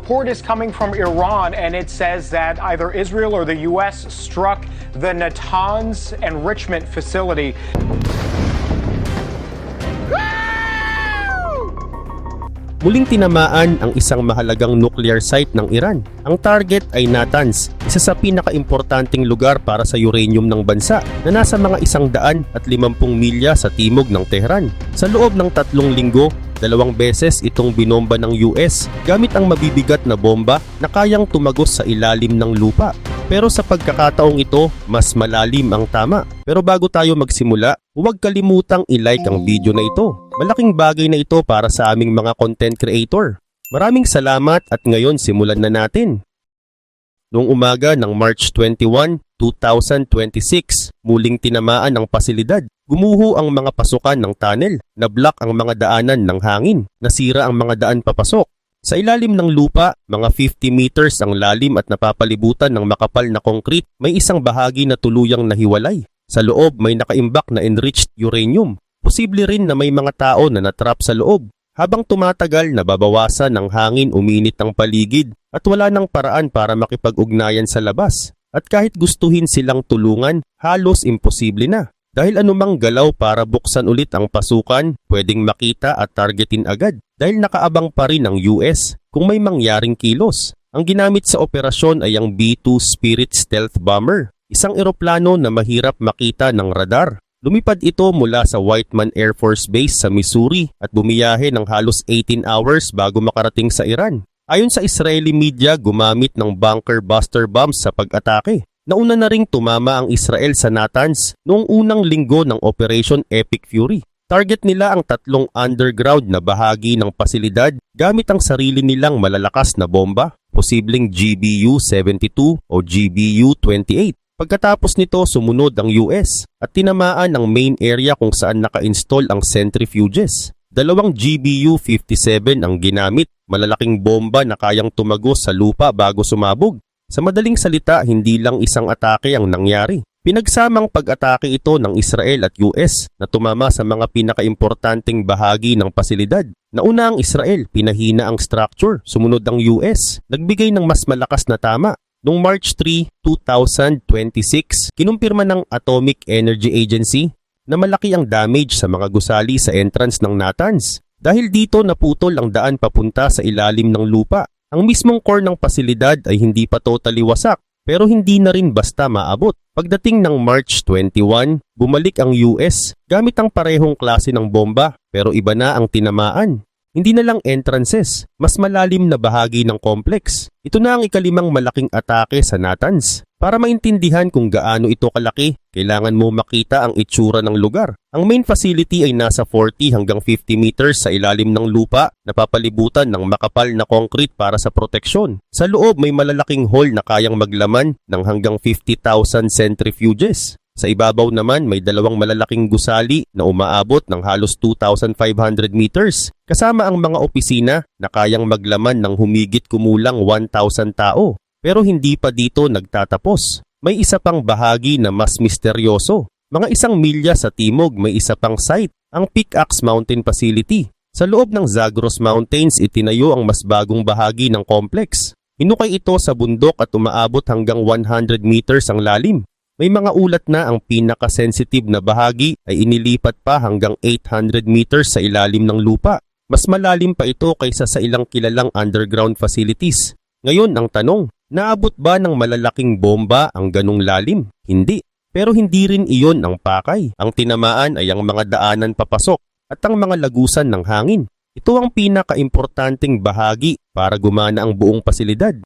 report is coming from Iran, and it says that either Israel or the U.S. struck the Natanz enrichment facility. Muling tinamaan ang isang mahalagang nuclear site ng Iran. Ang target ay Natanz, isa sa pinakaimportanteng lugar para sa uranium ng bansa na nasa mga 150 milya sa timog ng Tehran. Sa loob ng 3 linggo, 2 beses itong binomba ng US gamit ang mabibigat na bomba na kayang tumagos sa ilalim ng lupa. Pero sa pagkakataong ito, mas malalim ang tama. Pero bago tayo magsimula, huwag kalimutang i-like ang video na ito. Malaking bagay na ito para sa aming mga content creator. Maraming salamat at ngayon simulan na natin. Noong umaga ng March 21, 2026, muling tinamaan ang pasilidad. Gumuho ang mga pasukan ng tunnel, na-block ang mga daanan ng hangin, nasira ang mga daan papasok. Sa ilalim ng lupa, mga 50 meters ang lalim at napapalibutan ng makapal na concrete, may isang bahagi na tuluyang nahiwalay. Sa loob may nakaimbak na enriched uranium. Posible rin na may mga tao na natrap sa loob. Habang tumatagal, nababawasan ng hangin, uminit ang paligid at wala nang paraan para makipag-ugnayan sa labas. At kahit gustuhin silang tulungan, halos imposible na. Dahil anumang galaw para buksan ulit ang pasukan, pwedeng makita at targetin agad. Dahil nakaabang pa rin ang US kung may mangyaring kilos. Ang ginamit sa operasyon ay ang B-2 Spirit Stealth Bomber, isang eroplano na mahirap makita ng radar. Lumipad ito mula sa Whiteman Air Force Base sa Missouri at bumiyahe ng halos 18 hours bago makarating sa Iran. Ayon sa Israeli media, gumamit ng bunker buster bombs sa pag-atake. Nauna na ring tumama ang Israel sa Natanz noong unang linggo ng Operation Epic Fury. Target nila ang 3 underground na bahagi ng pasilidad gamit ang sarili nilang malalakas na bomba, posibleng GBU-72 o GBU-28. Pagkatapos nito, sumunod ang US at tinamaan ang main area kung saan naka-install ang centrifuges. 2 GBU-57 ang ginamit, malalaking bomba na kayang tumagos sa lupa bago sumabog. Sa madaling salita, hindi lang isang atake ang nangyari. Pinagsamang pag-atake ito ng Israel at US na tumama sa mga pinakaimportanteng bahagi ng pasilidad. Nauna ang Israel, pinahina ang structure. Sumunod ang US, nagbigay ng mas malakas na tama. Noong March 3, 2026, kinumpirma ng Atomic Energy Agency na malaki ang damage sa mga gusali sa entrance ng Natanz. Dahil dito naputol ang daan papunta sa ilalim ng lupa. Ang mismong core ng pasilidad ay hindi pa totally wasak, pero hindi na rin basta maabot. Pagdating ng March 21, bumalik ang US gamit ang parehong klase ng bomba, pero iba na ang tinamaan. Hindi na lang entrances, mas malalim na bahagi ng complex. Ito na ang ikalimang malaking atake sa Natanz. Para maintindihan kung gaano ito kalaki, kailangan mo makita ang itsura ng lugar. Ang main facility ay nasa 40 hanggang 50 meters sa ilalim ng lupa, napapalibutan ng makapal na concrete para sa proteksyon. Sa loob may malalaking hall na kayang maglaman ng hanggang 50,000 centrifuges. Sa ibabaw naman may 2 malalaking gusali na umaabot ng halos 2,500 meters, kasama ang mga opisina na kayang maglaman ng humigit kumulang 1,000 tao. Pero hindi pa dito nagtatapos. May isa pang bahagi na mas misteryoso. Mga 1 milya sa timog may isa pang site, ang Pickaxe Mountain Facility. Sa loob ng Zagros Mountains itinayo ang mas bagong bahagi ng complex. Hinukay ito sa bundok at umaabot hanggang 100 meters ang lalim. May mga ulat na ang pinaka-sensitive na bahagi ay inilipat pa hanggang 800 meters sa ilalim ng lupa. Mas malalim pa ito kaysa sa ilang kilalang underground facilities. Ngayon ang tanong, naabot ba ng malalaking bomba ang ganong lalim? Hindi. Pero hindi rin iyon ang pakay. Ang tinamaan ay ang mga daanan papasok at ang mga lagusan ng hangin. Ito ang pinaka-importanting bahagi para gumana ang buong pasilidad.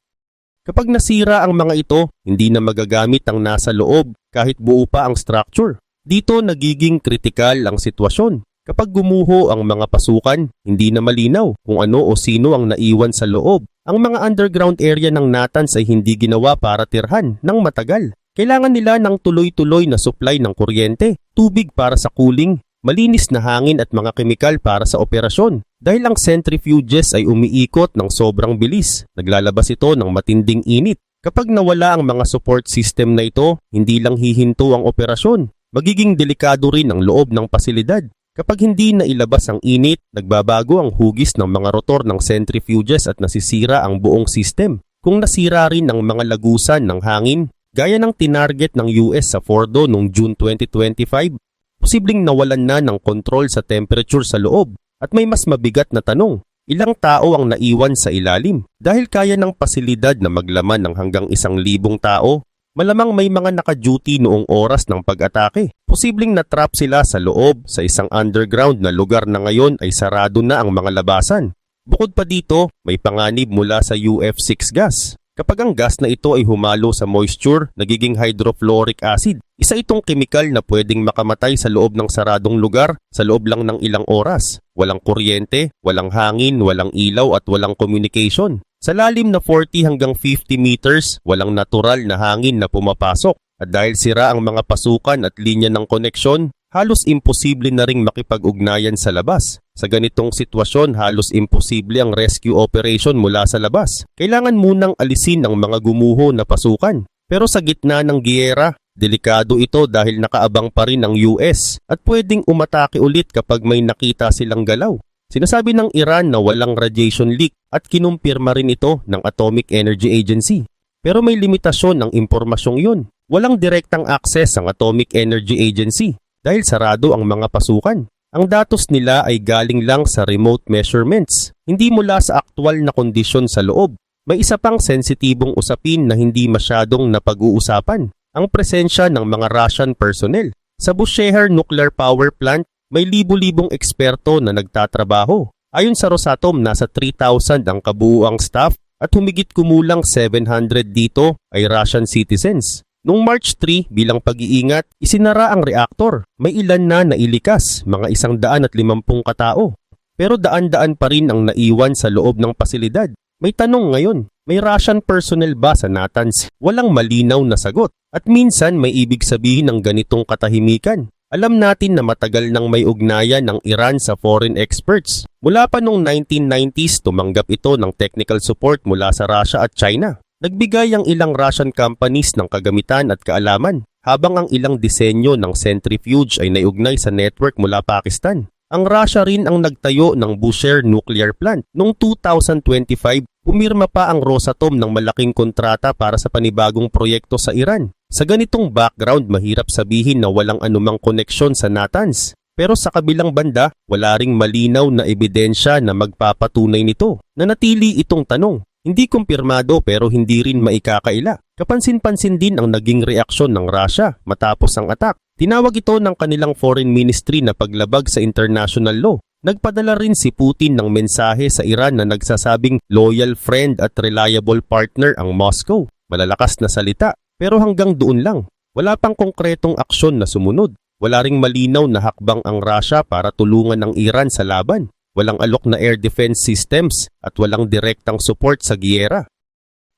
Kapag nasira ang mga ito, hindi na magagamit ang nasa loob kahit buo pa ang structure. Dito nagiging kritikal ang sitwasyon. Kapag gumuho ang mga pasukan, hindi na malinaw kung ano o sino ang naiwan sa loob. Ang mga underground area ng Natanz ay hindi ginawa para tirhan ng matagal. Kailangan nila ng tuloy-tuloy na supply ng kuryente, tubig para sa cooling, malinis na hangin at mga kemikal para sa operasyon. Dahil ang centrifuges ay umiikot ng sobrang bilis, naglalabas ito ng matinding init. Kapag nawala ang mga support system na ito, hindi lang hihinto ang operasyon, magiging delikado rin ang loob ng pasilidad. Kapag hindi na ilabas ang init, nagbabago ang hugis ng mga rotor ng centrifuges at nasisira ang buong system. Kung nasira rin ang mga lagusan ng hangin, gaya ng tinarget ng US sa Fordo noong June 2025, posibleng nawalan na ng kontrol sa temperature sa loob. At may mas mabigat na tanong, ilang tao ang naiwan sa ilalim? Dahil kaya ng pasilidad na maglaman ng hanggang 1,000 tao, malamang may mga naka-duty noong oras ng pag-atake. Posibleng na-trap sila sa loob sa isang underground na lugar na ngayon ay sarado na ang mga labasan. Bukod pa dito, may panganib mula sa UF6 gas. Kapag ang gas na ito ay humalo sa moisture, nagiging hydrofluoric acid. Isa itong kemikal na pwedeng makamatay sa loob ng saradong lugar sa loob lang ng ilang oras. Walang kuryente, walang hangin, walang ilaw at walang communication. Sa lalim na 40 hanggang 50 meters, walang natural na hangin na pumapasok. At dahil sira ang mga pasukan at linya ng koneksyon, halos imposible na ring makipag-ugnayan sa labas. Sa ganitong sitwasyon, halos imposible ang rescue operation mula sa labas. Kailangan munang alisin ang mga gumuho na pasukan. Pero sa gitna ng giyera, delikado ito dahil nakaabang pa rin ang US at pwedeng umatake ulit kapag may nakita silang galaw. Sinasabi ng Iran na walang radiation leak at kinumpirma rin ito ng Atomic Energy Agency. Pero may limitasyon ang impormasyong yun. Walang direktang access ang Atomic Energy Agency dahil sarado ang mga pasukan. Ang datos nila ay galing lang sa remote measurements, hindi mula sa aktwal na kondisyon sa loob. May isa pang sensitibong usapin na hindi masyadong napag-uusapan, ang presensya ng mga Russian personnel. Sa Bushehr Nuclear Power Plant, may libu-libong eksperto na nagtatrabaho. Ayon sa Rosatom, nasa 3,000 ang kabuuang staff at humigit kumulang 700 dito ay Russian citizens. Noong March 3, bilang pag-iingat, isinara ang reaktor. May ilan na nailikas, mga 150 katao. Pero daan-daan pa rin ang naiwan sa loob ng pasilidad. May tanong ngayon, may Russian personnel ba sa Natanz? Walang malinaw na sagot. At minsan may ibig sabihin ng ganitong katahimikan. Alam natin na matagal nang may ugnayan ng Iran sa foreign experts. Mula pa noong 1990s, tumanggap ito ng technical support mula sa Russia at China. Nagbigay ang ilang Russian companies ng kagamitan at kaalaman, habang ang ilang disenyo ng centrifuge ay naiugnay sa network mula Pakistan. Ang Russia rin ang nagtayo ng Bushehr Nuclear Plant. Noong 2025, pumirma pa ang Rosatom ng malaking kontrata para sa panibagong proyekto sa Iran. Sa ganitong background, mahirap sabihin na walang anumang koneksyon sa Natanz. Pero sa kabilang banda, wala ring malinaw na ebidensya na magpapatunay nito. Nanatili itong tanong. Hindi kumpirmado pero hindi rin maikakaila. Kapansin-pansin din ang naging reaksyon ng Russia matapos ang attack. Tinawag ito ng kanilang foreign ministry na paglabag sa international law. Nagpadala rin si Putin ng mensahe sa Iran na nagsasabing loyal friend at reliable partner ang Moscow. Malalakas na salita, pero hanggang doon lang. Wala pang konkretong aksyon na sumunod. Wala ring malinaw na hakbang ang Russia para tulungan ang Iran sa laban. Walang alok na air defense systems at walang direktang support sa giyera.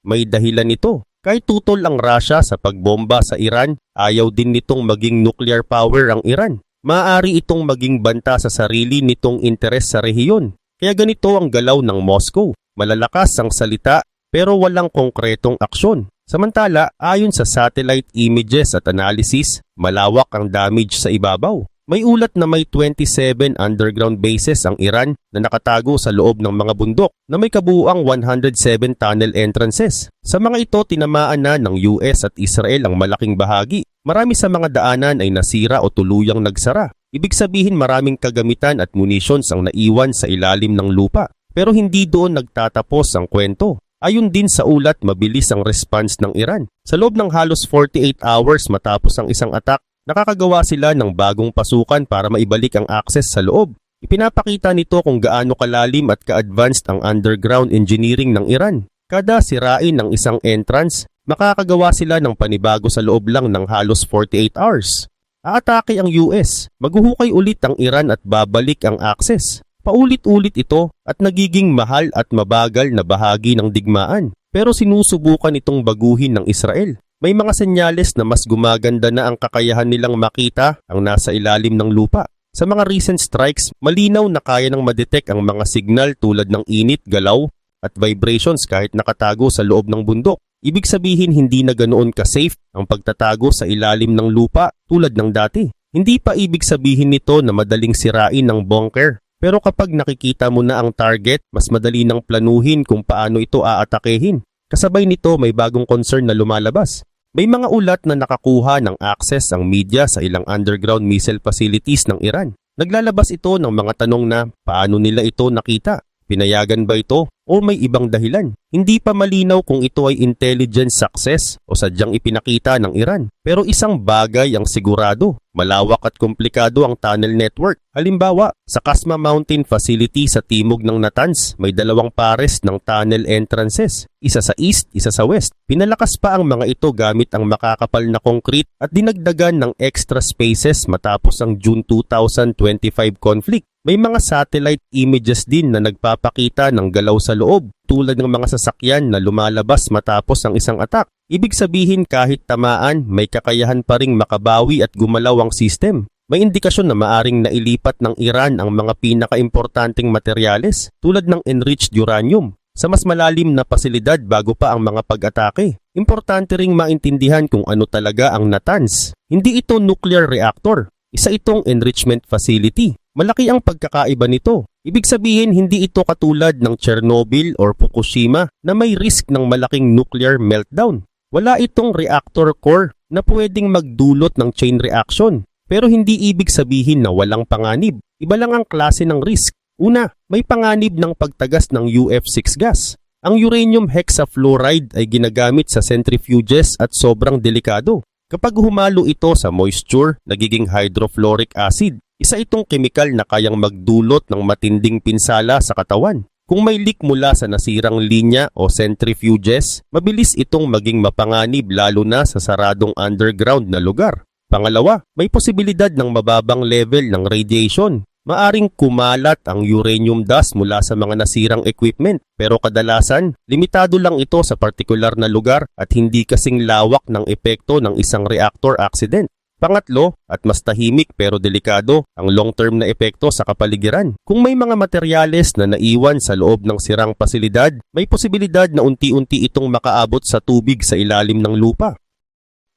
May dahilan nito. Kahit tutol ang Russia sa pagbomba sa Iran, ayaw din nitong maging nuclear power ang Iran. Maaari itong maging banta sa sarili nitong interes sa rehiyon. Kaya ganito ang galaw ng Moscow. Malalakas ang salita pero walang konkretong aksyon. Samantala, ayon sa satellite images at analysis, malawak ang damage sa ibabaw. May ulat na may 27 underground bases ang Iran na nakatago sa loob ng mga bundok na may kabuuang 107 tunnel entrances. Sa mga ito, tinamaan na ng US at Israel ang malaking bahagi. Marami sa mga daanan ay nasira o tuluyang nagsara. Ibig sabihin maraming kagamitan at munitions ang naiwan sa ilalim ng lupa. Pero hindi doon nagtatapos ang kwento. Ayon din sa ulat, mabilis ang response ng Iran. Sa loob ng halos 48 hours matapos ang isang attack, nakakagawa sila ng bagong pasukan para maibalik ang access sa loob. Ipinapakita nito kung gaano kalalim at ka-advanced ang underground engineering ng Iran. Kada sirain ng isang entrance, makakagawa sila ng panibago sa loob lang ng halos 48 hours. Aatake ang US, maghuhukay ulit ang Iran at babalik ang access. Paulit-ulit ito at nagiging mahal at mabagal na bahagi ng digmaan. Pero sinusubukan itong baguhin ng Israel. May mga senyales na mas gumaganda na ang kakayahan nilang makita ang nasa ilalim ng lupa. Sa mga recent strikes, malinaw na kaya nang madetect ang mga signal tulad ng init, galaw at vibrations kahit nakatago sa loob ng bundok. Ibig sabihin hindi na ganoon ka-safe ang pagtatago sa ilalim ng lupa tulad ng dati. Hindi pa ibig sabihin nito na madaling sirain ng bunker. Pero kapag nakikita mo na ang target, mas madali nang planuhin kung paano ito aatakehin. Kasabay nito may bagong concern na lumalabas. May mga ulat na nakakuha ng access ang media sa ilang underground missile facilities ng Iran. Naglalabas ito ng mga tanong na paano nila ito nakita? Pinayagan ba ito o may ibang dahilan? Hindi pa malinaw kung ito ay intelligence success o sadyang ipinakita ng Iran. Pero isang bagay ang sigurado, malawak at komplikado ang tunnel network. Halimbawa, sa Kasma Mountain Facility sa timog ng Natanz, may dalawang pares ng tunnel entrances, isa sa east, isa sa west. Pinalakas pa ang mga ito gamit ang makakapal na concrete at dinagdagan ng extra spaces matapos ang June 2025 conflict. May mga satellite images din na nagpapakita ng galaw sa loob, tulad ng mga sasakyan na lumalabas matapos ang isang attack. Ibig sabihin kahit tamaan, may kakayahan pa ring makabawi at gumalaw ang system. May indikasyon na maaring nailipat ng Iran ang mga pinakaimportanteng materyales tulad ng enriched uranium sa mas malalim na pasilidad bago pa ang mga pag-atake. Importante ring maintindihan kung ano talaga ang Natanz. Hindi ito nuclear reactor, isa itong enrichment facility. Malaki ang pagkakaiba nito. Ibig sabihin hindi ito katulad ng Chernobyl or Fukushima na may risk ng malaking nuclear meltdown. Wala itong reactor core na pwedeng magdulot ng chain reaction. Pero hindi ibig sabihin na walang panganib. Iba lang ang klase ng risk. Una, may panganib ng pagtagas ng UF6 gas. Ang uranium hexafluoride ay ginagamit sa centrifuges at sobrang delikado. Kapag humalo ito sa moisture, nagiging hydrofluoric acid. Isa itong kemikal na kayang magdulot ng matinding pinsala sa katawan. Kung may leak mula sa nasirang linya o centrifuges, mabilis itong maging mapanganib lalo na sa saradong underground na lugar. Pangalawa, may posibilidad ng mababang level ng radiation. Maaring kumalat ang uranium dust mula sa mga nasirang equipment, pero kadalasan, limitado lang ito sa partikular na lugar at hindi kasing lawak ng epekto ng isang reactor accident. Pangatlo, at mas tahimik pero delikado, ang long-term na epekto sa kapaligiran. Kung may mga materyales na naiwan sa loob ng sirang pasilidad, may posibilidad na unti-unti itong makaabot sa tubig sa ilalim ng lupa.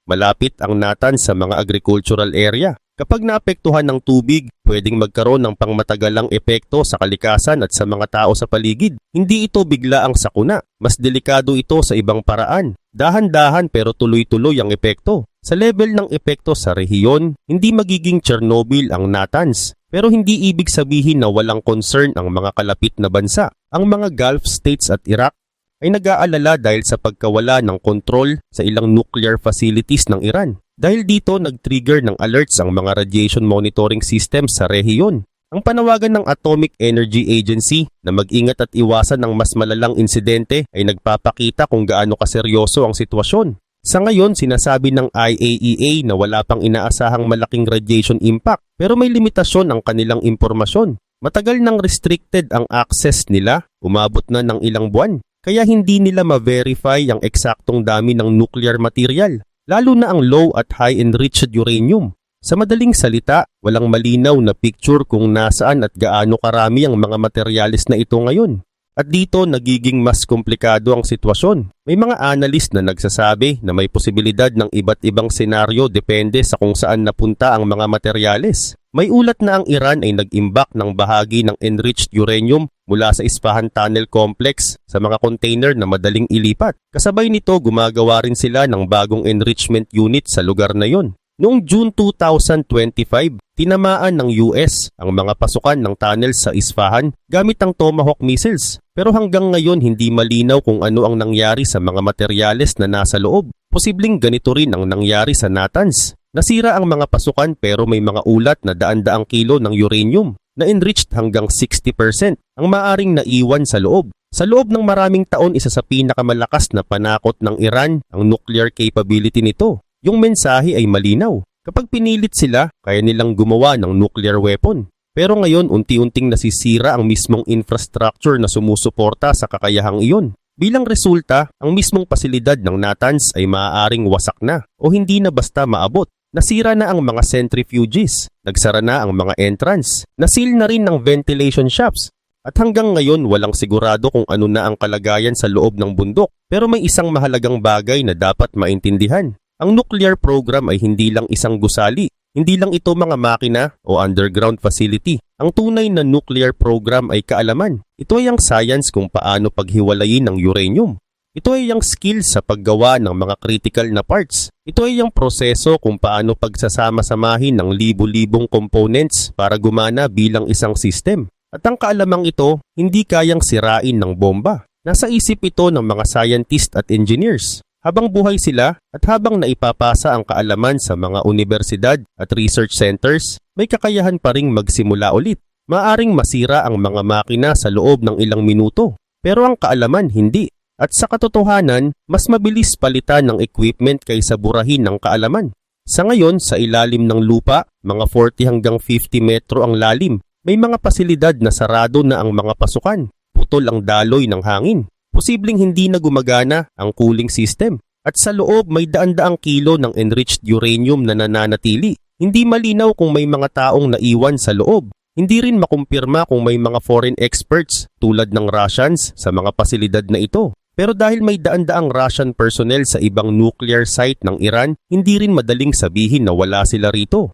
Malapit ang Natanz sa mga agricultural area. Kapag naapektuhan ng tubig, pwedeng magkaroon ng pangmatagalang epekto sa kalikasan at sa mga tao sa paligid. Hindi ito bigla ang sakuna. Mas delikado ito sa ibang paraan. Dahan-dahan pero tuloy-tuloy ang epekto. Sa level ng epekto sa rehiyon, hindi magiging Chernobyl ang Natanz. Pero hindi ibig sabihin na walang concern ang mga kalapit na bansa. Ang mga Gulf states at Iraq ay nag-aalala dahil sa pagkawala ng kontrol sa ilang nuclear facilities ng Iran. Dahil dito nag-trigger ng alerts ang mga radiation monitoring systems sa rehiyon. Ang panawagan ng Atomic Energy Agency na mag-ingat at iwasan ng mas malalang insidente ay nagpapakita kung gaano kaseryoso ang sitwasyon. Sa ngayon, sinasabi ng IAEA na wala pang inaasahang malaking radiation impact pero may limitasyon ang kanilang impormasyon. Matagal nang restricted ang access nila, umabot na ng ilang buwan. Kaya hindi nila ma-verify ang eksaktong dami ng nuclear material, lalo na ang low at high enriched uranium. Sa madaling salita, walang malinaw na picture kung nasaan at gaano karami ang mga materyales na ito ngayon. At dito nagiging mas komplikado ang sitwasyon. May mga analyst na nagsasabi na may posibilidad ng iba't ibang senaryo depende sa kung saan napunta ang mga materyales. May ulat na ang Iran ay nag-imbak ng bahagi ng enriched uranium mula sa Isfahan Tunnel Complex sa mga container na madaling ilipat. Kasabay nito, gumagawa rin sila ng bagong enrichment unit sa lugar na yon. Noong June 2025, tinamaan ng US ang mga pasukan ng tunnel sa Isfahan gamit ang Tomahawk missiles. Pero hanggang ngayon hindi malinaw kung ano ang nangyari sa mga materyales na nasa loob. Posibleng ganito rin ang nangyari sa Natanz. Nasira ang mga pasukan pero may mga ulat na daan-daang kilo ng uranium na enriched hanggang 60% ang maaring naiwan sa loob. Sa loob ng maraming taon, isa sa pinakamalakas na panakot ng Iran ang nuclear capability nito. Yung mensahe ay malinaw. Kapag pinilit sila, kaya nilang gumawa ng nuclear weapon. Pero ngayon, unti-unting nasisira ang mismong infrastructure na sumusuporta sa kakayahang iyon. Bilang resulta, ang mismong pasilidad ng Natanz ay maaaring wasak na o hindi na basta maabot. Nasira na ang mga centrifuges, nagsara na ang mga entrance, nasil na rin ng ventilation shafts. At hanggang ngayon walang sigurado kung ano na ang kalagayan sa loob ng bundok. Pero may isang mahalagang bagay na dapat maintindihan. Ang nuclear program ay hindi lang isang gusali. Hindi lang ito mga makina o underground facility. Ang tunay na nuclear program ay kaalaman. Ito ay ang science kung paano paghiwalayin ng uranium. Ito ay ang skills sa paggawa ng mga critical na parts. Ito ay ang proseso kung paano pagsasama-samahin ng libu-libong components para gumana bilang isang system. At ang kaalamang ito, hindi kayang sirain ng bomba. Nasa isip ito ng mga scientist at engineers. Habang buhay sila at habang naipapasa ang kaalaman sa mga universidad at research centers, may kakayahan pa ring magsimula ulit. Maaring masira ang mga makina sa loob ng ilang minuto, pero ang kaalaman hindi. At sa katotohanan, mas mabilis palitan ng equipment kaysa burahin ng kaalaman. Sa ngayon, sa ilalim ng lupa, mga 40 hanggang 50 metro ang lalim. May mga pasilidad na sarado na ang mga pasukan. Putol ang daloy ng hangin. Posibleng hindi na gumagana ang cooling system. At sa loob may daan-daang kilo ng enriched uranium na nananatili. Hindi malinaw kung may mga taong naiwan sa loob. Hindi rin makumpirma kung may mga foreign experts tulad ng Russians sa mga pasilidad na ito. Pero dahil may daan-daang Russian personnel sa ibang nuclear site ng Iran, hindi rin madaling sabihin na wala sila rito.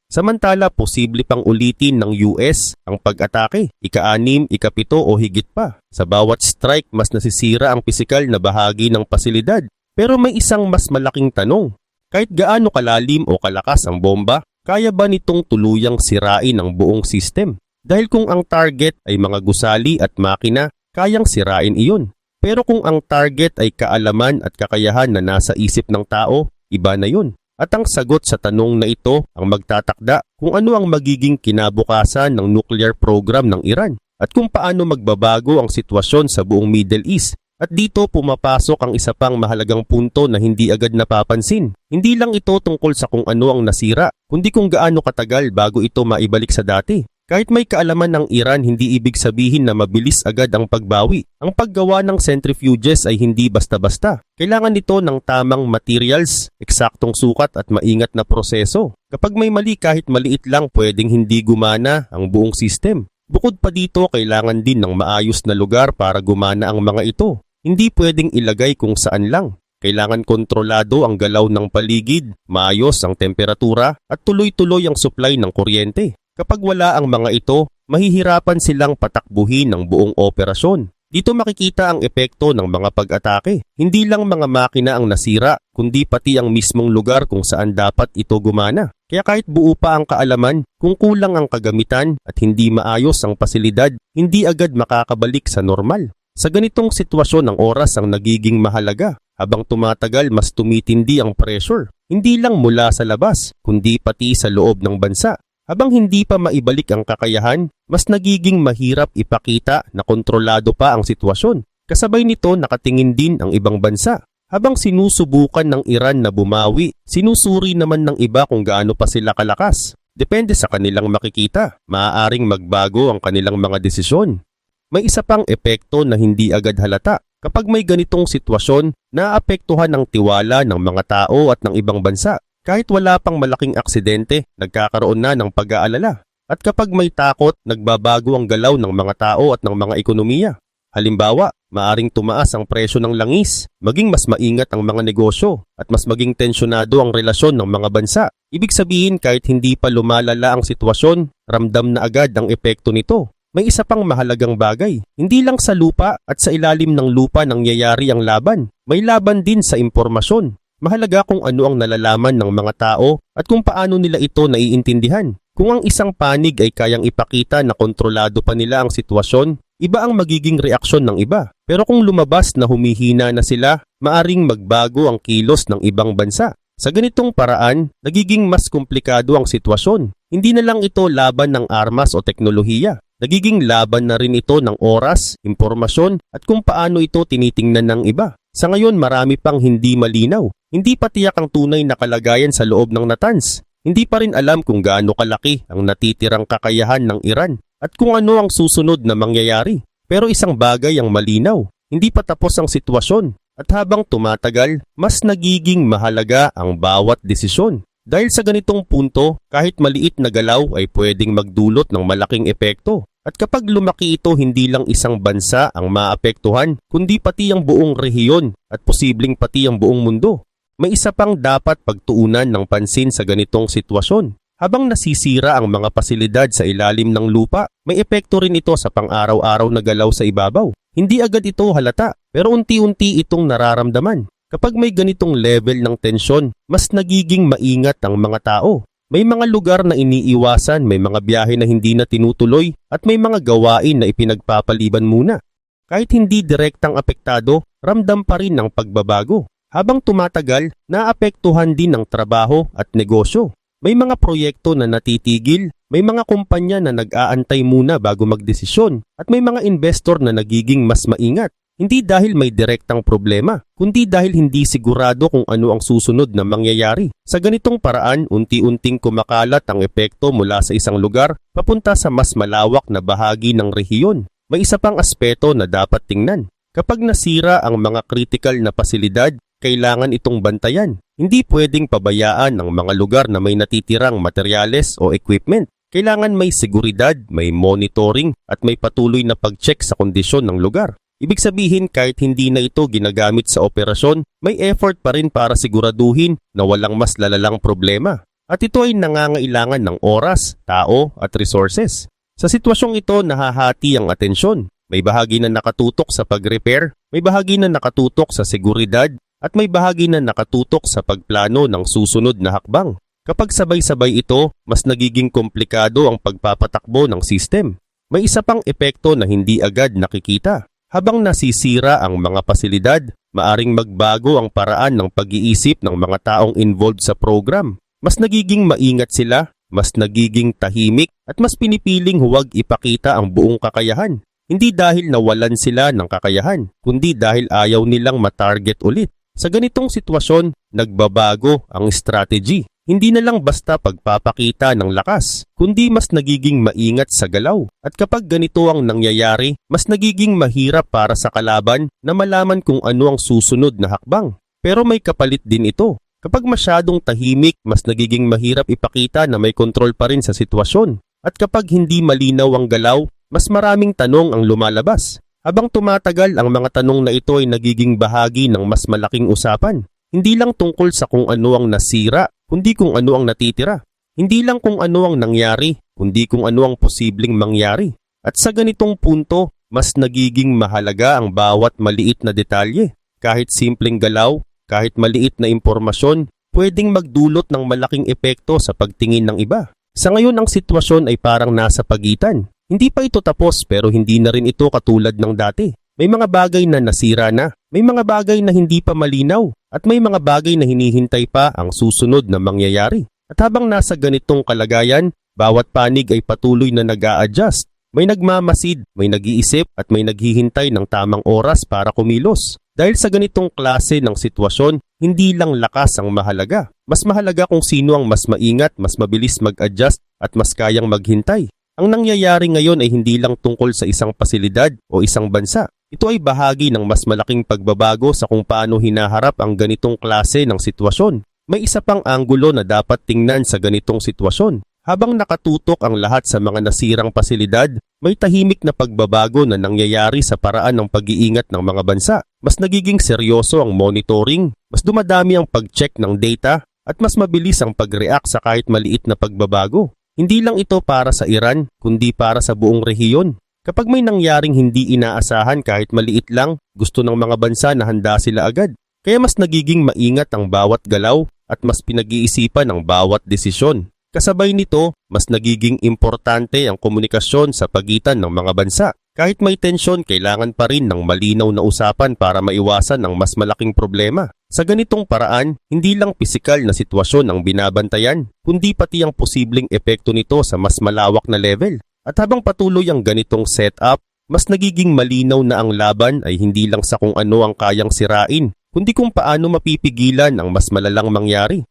Samantala, posible pang ulitin ng US ang pag-atake, ika-6, ika-7 o higit pa. Sa bawat strike, mas nasisira ang pisikal na bahagi ng pasilidad. Pero may isang mas malaking tanong. Kahit gaano kalalim o kalakas ang bomba, kaya ba nitong tuluyang sirain ang buong system? Dahil kung ang target ay mga gusali at makina, kayang sirain iyon. Pero kung ang target ay kaalaman at kakayahan na nasa isip ng tao, iba na yun. At ang sagot sa tanong na ito ang magtatakda kung ano ang magiging kinabukasan ng nuclear program ng Iran at kung paano magbabago ang sitwasyon sa buong Middle East. At dito pumapasok ang isa pang mahalagang punto na hindi agad napapansin. Hindi lang ito tungkol sa kung ano ang nasira, kundi kung gaano katagal bago ito maibalik sa dati. Kahit may kaalaman ng Iran, hindi ibig sabihin na mabilis agad ang pagbawi. Ang paggawa ng centrifuges ay hindi basta-basta. Kailangan nito ng tamang materials, eksaktong sukat at maingat na proseso. Kapag may mali kahit maliit lang, pwedeng hindi gumana ang buong system. Bukod pa dito, kailangan din ng maayos na lugar para gumana ang mga ito. Hindi pwedeng ilagay kung saan lang. Kailangan kontrolado ang galaw ng paligid, maayos ang temperatura at tuloy-tuloy ang supply ng kuryente. Kapag wala ang mga ito, mahihirapan silang patakbuhin ng buong operasyon. Dito makikita ang epekto ng mga pag-atake. Hindi lang mga makina ang nasira, kundi pati ang mismong lugar kung saan dapat ito gumana. Kaya kahit buo pa ang kaalaman, kung kulang ang kagamitan at hindi maayos ang pasilidad, hindi agad makakabalik sa normal. Sa ganitong sitwasyon ang oras ang nagiging mahalaga. Habang tumatagal, mas tumitindi ang pressure. Hindi lang mula sa labas, kundi pati sa loob ng bansa. Habang hindi pa maibalik ang kakayahan, mas nagiging mahirap ipakita na kontrolado pa ang sitwasyon. Kasabay nito nakatingin din ang ibang bansa. Habang sinusubukan ng Iran na bumawi, sinusuri naman ng iba kung gaano pa sila kalakas. Depende sa kanilang makikita, maaaring magbago ang kanilang mga desisyon. May isa pang epekto na hindi agad halata. Kapag may ganitong sitwasyon, naapektuhan ang tiwala ng mga tao at ng ibang bansa. Kahit wala pang malaking aksidente, nagkakaroon na ng pag-aalala. At kapag may takot, nagbabago ang galaw ng mga tao at ng mga ekonomiya. Halimbawa, maaring tumaas ang presyo ng langis, maging mas maingat ang mga negosyo, at mas maging tensyonado ang relasyon ng mga bansa. Ibig sabihin kahit hindi pa lumalala ang sitwasyon, ramdam na agad ang epekto nito. May isa pang mahalagang bagay. Hindi lang sa lupa at sa ilalim ng lupa nangyayari ang laban. May laban din sa impormasyon. Mahalaga kung ano ang nalalaman ng mga tao at kung paano nila ito naiintindihan. Kung ang isang panig ay kayang ipakita na kontrolado pa nila ang sitwasyon, iba ang magiging reaksyon ng iba. Pero kung lumabas na humihina na sila, maaring magbago ang kilos ng ibang bansa. Sa ganitong paraan, nagiging mas komplikado ang sitwasyon. Hindi na lang ito laban ng armas o teknolohiya. Nagiging laban na rin ito ng oras, impormasyon at kung paano ito tinitingnan ng iba. Sa ngayon marami pang hindi malinaw. Hindi pa tiyak ang tunay na kalagayan sa loob ng Natanz. Hindi pa rin alam kung gaano kalaki ang natitirang kakayahan ng Iran at kung ano ang susunod na mangyayari. Pero isang bagay ang malinaw, hindi pa tapos ang sitwasyon at habang tumatagal, mas nagiging mahalaga ang bawat desisyon. Dahil sa ganitong punto, kahit maliit na galaw ay pwedeng magdulot ng malaking epekto. At kapag lumaki ito, hindi lang isang bansa ang maapektuhan, kundi pati ang buong rehiyon at posibleng pati ang buong mundo. may isa pang dapat pagtuunan ng pansin sa ganitong sitwasyon. Habang nasisira ang mga pasilidad sa ilalim ng lupa, may epekto rin ito sa pang-araw-araw na galaw sa ibabaw. Hindi agad ito halata, pero unti-unti itong nararamdaman. Kapag may ganitong level ng tensyon, mas nagiging maingat ang mga tao. May mga lugar na iniiwasan, may mga biyahe na hindi na tinutuloy, at may mga gawain na ipinagpapaliban muna. Kahit hindi direktang apektado, ramdam pa rin ang pagbabago. Habang tumatagal, naapektuhan din ang trabaho at negosyo. May mga proyekto na natitigil, may mga kumpanya na nag-aantay muna bago magdesisyon, at may mga investor na nagiging mas maingat. Hindi dahil may direktang problema, kundi dahil hindi sigurado kung ano ang susunod na mangyayari. Sa ganitong paraan, unti-unting kumakalat ang epekto mula sa isang lugar papunta sa mas malawak na bahagi ng rehiyon. May isa pang aspeto na dapat tingnan. Kapag nasira ang mga critical na pasilidad, kailangan itong bantayan. Hindi pwedeng pabayaan ang mga lugar na may natitirang materyales o equipment. Kailangan may seguridad, may monitoring at may patuloy na pag-check sa kondisyon ng lugar. Ibig sabihin kahit hindi na ito ginagamit sa operasyon, may effort pa rin para siguraduhin na walang mas lalalang problema. At ito ay nangangailangan ng oras, tao at resources. Sa sitwasyong ito nahahati ang atensyon. May bahagi na nakatutok sa pag-repair, may bahagi na nakatutok sa seguridad, at may bahagi na nakatutok sa pagplano ng susunod na hakbang. Kapag sabay-sabay ito, mas nagiging komplikado ang pagpapatakbo ng system. May isa pang epekto na hindi agad nakikita. Habang nasisira ang mga pasilidad, maaring magbago ang paraan ng pag-iisip ng mga taong involved sa program. Mas nagiging maingat sila, mas nagiging tahimik, at mas pinipiling huwag ipakita ang buong kakayahan. Hindi dahil nawalan sila ng kakayahan, kundi dahil ayaw nilang matarget ulit. Sa ganitong sitwasyon, nagbabago ang strategy. Hindi na lang basta pagpapakita ng lakas, kundi mas nagiging maingat sa galaw. At kapag ganito ang nangyayari, mas nagiging mahirap para sa kalaban na malaman kung ano ang susunod na hakbang. Pero may kapalit din ito. Kapag masyadong tahimik, mas nagiging mahirap ipakita na may kontrol pa rin sa sitwasyon. At kapag hindi malinaw ang galaw, mas maraming tanong ang lumalabas. Habang tumatagal, ang mga tanong na ito ay nagiging bahagi ng mas malaking usapan. Hindi lang tungkol sa kung ano ang nasira, kundi kung ano ang natitira. Hindi lang kung ano ang nangyari, kundi kung ano ang posibleng mangyari. At sa ganitong punto, mas nagiging mahalaga ang bawat maliit na detalye. Kahit simpleng galaw, kahit maliit na impormasyon, pwedeng magdulot ng malaking epekto sa pagtingin ng iba. Sa ngayon, ang sitwasyon ay parang nasa pagitan. Hindi pa ito tapos pero hindi na rin ito katulad ng dati. May mga bagay na nasira na, may mga bagay na hindi pa malinaw, at may mga bagay na hinihintay pa ang susunod na mangyayari. At habang nasa ganitong kalagayan, bawat panig ay patuloy na nag-a-adjust. May nagmamasid, may nag-iisip at may naghihintay ng tamang oras para kumilos. Dahil sa ganitong klase ng sitwasyon, hindi lang lakas ang mahalaga. Mas mahalaga kung sino ang mas maingat, mas mabilis mag-adjust at mas kayang maghintay. Ang nangyayari ngayon ay hindi lang tungkol sa isang pasilidad o isang bansa. Ito ay bahagi ng mas malaking pagbabago sa kung paano hinaharap ang ganitong klase ng sitwasyon. May isa pang anggulo na dapat tingnan sa ganitong sitwasyon. Habang nakatutok ang lahat sa mga nasirang pasilidad, may tahimik na pagbabago na nangyayari sa paraan ng pag-iingat ng mga bansa. Mas nagiging seryoso ang monitoring, mas dumadami ang pag-check ng data, at mas mabilis ang pag-react sa kahit maliit na pagbabago. Hindi lang ito para sa Iran, kundi para sa buong rehiyon. Kapag may nangyaring hindi inaasahan kahit maliit lang, gusto ng mga bansa na handa sila agad. Kaya mas nagiging maingat ang bawat galaw at mas pinag-iisipan ang bawat desisyon. Kasabay nito, mas nagiging importante ang komunikasyon sa pagitan ng mga bansa. Kahit may tensyon, kailangan pa rin ng malinaw na usapan para maiwasan ang mas malaking problema. Sa ganitong paraan, hindi lang pisikal na sitwasyon ang binabantayan, kundi pati ang posibleng epekto nito sa mas malawak na level. At habang patuloy ang ganitong setup, mas nagiging malinaw na ang laban ay hindi lang sa kung ano ang kayang sirain, kundi kung paano mapipigilan ang mas malalang mangyari.